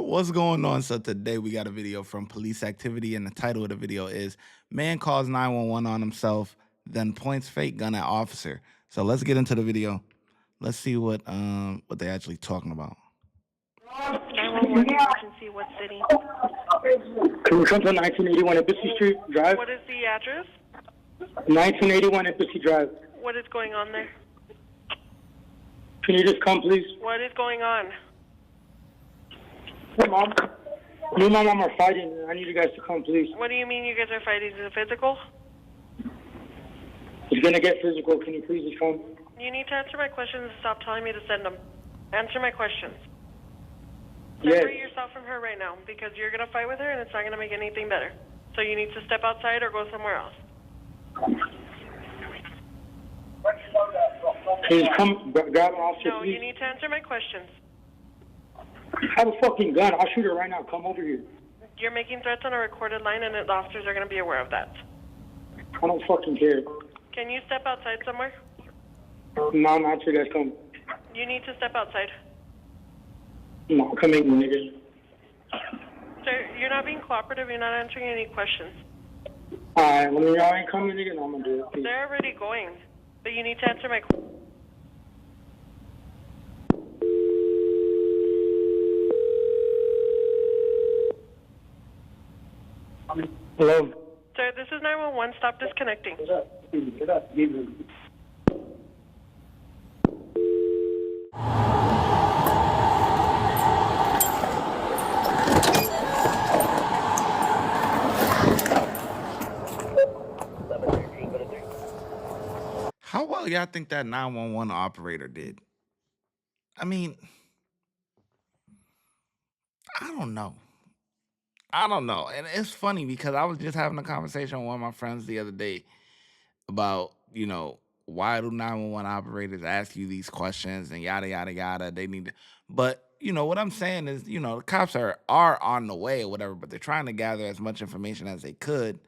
What's going on? So today we got a video from police activity, and the title of the video is "Man Calls 911 on Himself, Then Points Fake Gun at Officer." So let's get into the video. Let's see what they actually talking about. 911 emergency, what city? Can you come to 1981 Embassy Street Drive? What is the address? 1981 Embassy Drive. What is going on there? Can you just come, please? What is going on? Hey, Mom. You and my mom are fighting. I need you guys to come, please. What do you mean you guys are fighting? Is it physical? It's going to get physical. Can you please just come? You need to answer my questions and stop telling me to send them. Answer my questions. Yes. Separate yourself from her right now, because you're going to fight with her and it's not going to make anything better. So you need to step outside or go somewhere else. Can you come grab an officer, No, please? you need to answer my questions. I have a fucking gun. I'll shoot her right now. Come over here. You're making threats on a recorded line and the officers are going to be aware of that. I don't fucking care. Can you step outside somewhere? Mom, I'll you guys come. You need to step outside. No, come in, nigga. Sir, you're not being cooperative. You're not answering any questions. Alright, when y'all ain't coming, nigga, no, I'm gonna do it. Please. They're already going, but you need to answer my questions. Hello? Sir, this is 911. Stop disconnecting. Get up. How well y'all think that 911 operator did? I mean, I don't know. And it's funny because I was just having a conversation with one of my friends the other day about, why do 911 operators ask you these questions and yada, yada, yada. They need to, but, what I'm saying is, the cops are on the way or whatever, but they're trying to gather as much information as they could.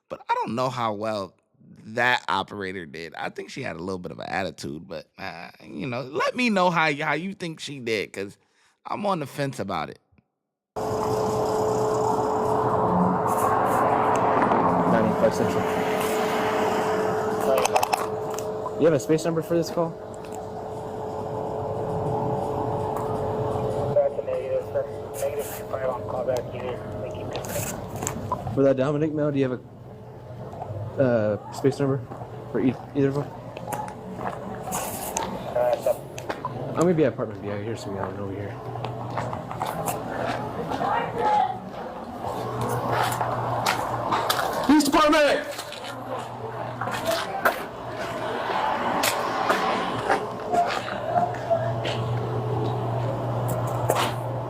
But I don't know how well that operator did. I think she had a little bit of an attitude, but, let me know how you think she did, because I'm on the fence about it. 95 Central. You have a space number for this call? That's a negative, sir. -5 on callback unit. They keep disconnecting. For that Dominic now, do you have a space number for either of them? I'm gonna be at apartment B. I hear some yelling over here. Police department!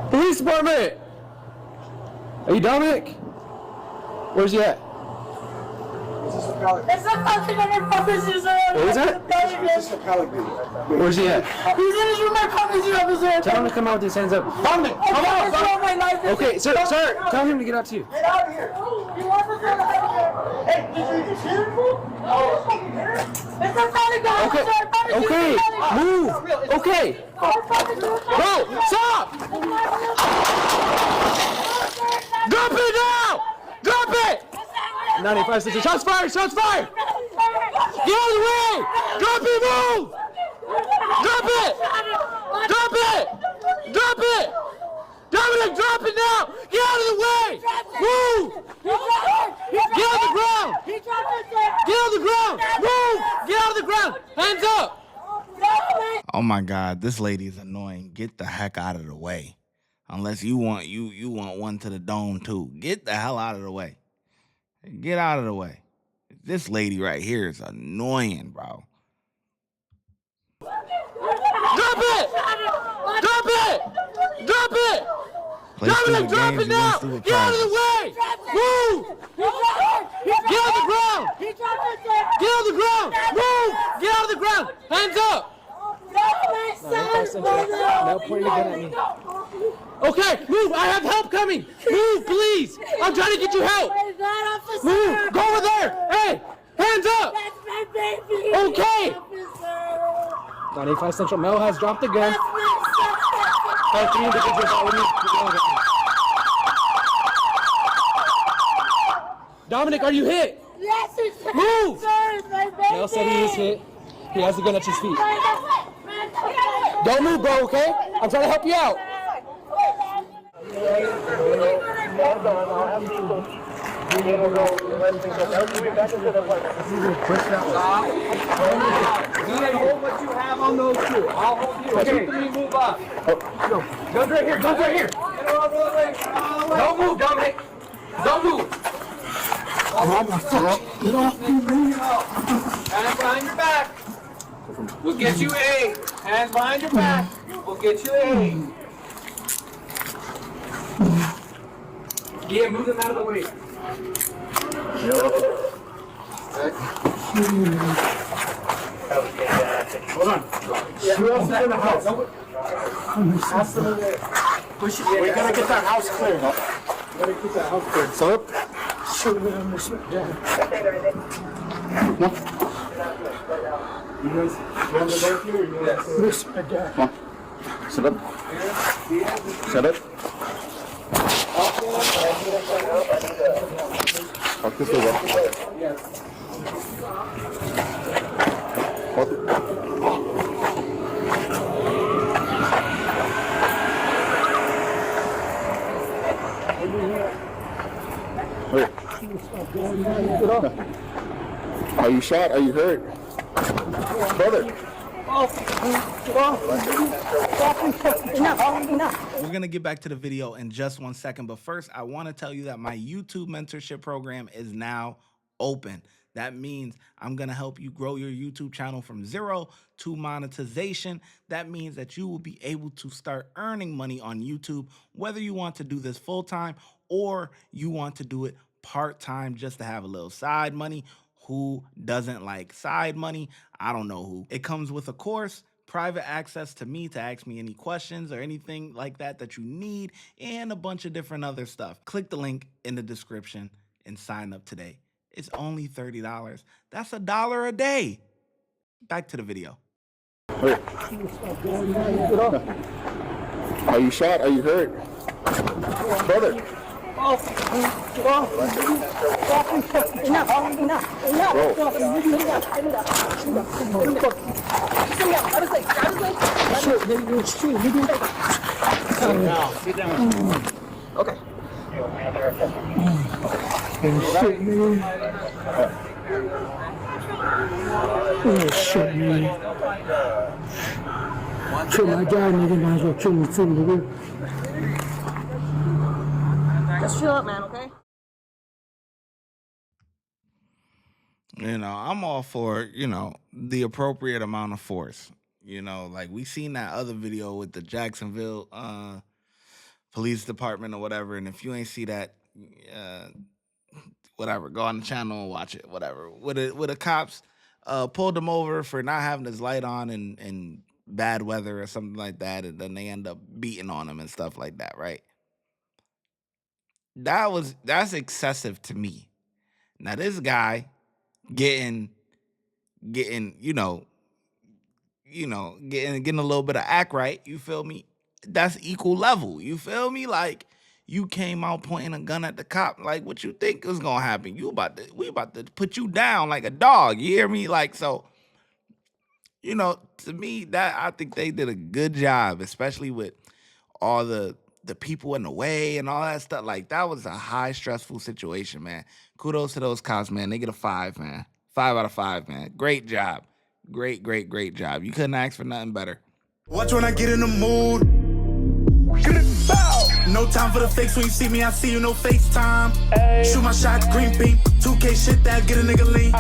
Police department! Are you Dominic? Where's he at? It's not something on my property, sir. What was that? Where's he at? He's in his room, I promise you, officer. Tell him to come out with his hands up. Dominic, I come promise you on out! my life. Okay, sir, tell him to get out to you. Get out of here. You want to go out of here? Hey, did you just hear it, fool? Oh, fucking hear it? It's not something going on, Okay, sir. I promise you, okay, it's not something. move. Okay, I promise you, it's not bro, something. stop! Drop it now! Drop it! 95 Central. Shots fired! Shots fired! Get out of the way! Drop it! Move! Drop it! Drop it! Drop it! Dominic, drop it now! Get out of the way! Move! Get out of the ground! Get out of the ground! Move! Get out of the ground! Hands up! Oh my God, this lady is annoying. Get the heck out of the way. Unless you want one to the dome too. Get the hell out of the way. Get out of the way. This lady right here is annoying, bro. Drop it! Drop it! Drop it! Play Dominic, stupid drop games, it now! you win stupid Get out of the prizes. way! Move! Get out of the ground! Get out of the ground! Move! Get out of the ground! Hands up! Now pointing a gun at me. Okay, move! I have help coming! Move, please! I'm trying to get you help! Move! Go over there! Hey! Hands up! That's my baby! Okay! Officer. 95 Central. Mel has dropped the gun. That's my son! three individuals out with me. Dominic, are you hit? Yes, sir. Move! Sir, my baby. Mel said he is hit. He has a gun at his feet. Don't move, bro, okay? I'm trying to help you out. Hold what you have on those two. I'll hold you. Okay. 2, 3, move up. No. Guns right here. Guns right here. Don't move, Dominic. Don't move. Get off me, man. Hands behind your back. We'll get you A. Hands behind your back. We'll get you A. Yeah, move them out of the way. Hold on. Who else is in the house? Push it. We gotta get that house clear. We gotta get that house clear. So up. Shoot me on this. Yeah. No. You guys want to go here? Yes. Come on. Sit up. Sit up. Walk this way, bro. Yes. Wait. Are you shot? Are you hurt? Brother. We're going to get back to the video in just 1 second, but first I want to tell you that my YouTube mentorship program is now open. That means I'm going to help you grow your YouTube channel from 0 to monetization. That means that you will be able to start earning money on YouTube, whether you want to do this full-time or you want to do it part-time just to have a little side money. Who doesn't like side money? I don't know who. It comes with a course, private access to me to ask me any questions or anything like that that you need, and a bunch of different other stuff. Click the link in the description and sign up today. It's only $30. That's $1 a day. Back to the video. Wait. Are you shot? Are you hurt? Brother. Okay. Oh shit, man. Kill my guy, nigga. Might as well kill me too, nigga. Just chill up, man, okay? You know, I'm all for, the appropriate amount of force. Like we seen that other video with the Jacksonville police department or whatever. And if you ain't see that, whatever, go on the channel and watch it, whatever. With the cops pulled him over for not having his light on in bad weather or something like that. And then they end up beating on him and stuff like that, right? That's excessive to me. Now this guy getting getting a little bit of act right, you feel me? That's equal level, you feel me? Like you came out pointing a gun at the cop, like what you think is gonna happen? We about to put you down like a dog, you hear me? Like, so, to me, that I think they did a good job, especially with all the people in the way and all that stuff. Like, that was a high stressful situation, man. Kudos to those cops, man. They get a 5, man. 5 out of 5, man. Great job. Great job. You couldn't ask for nothing better. Watch when I get in the mood. No time for the fakes. When you see me, I see you, no FaceTime. Shoot my shot, green beam. 2K shit that get a nigga lean.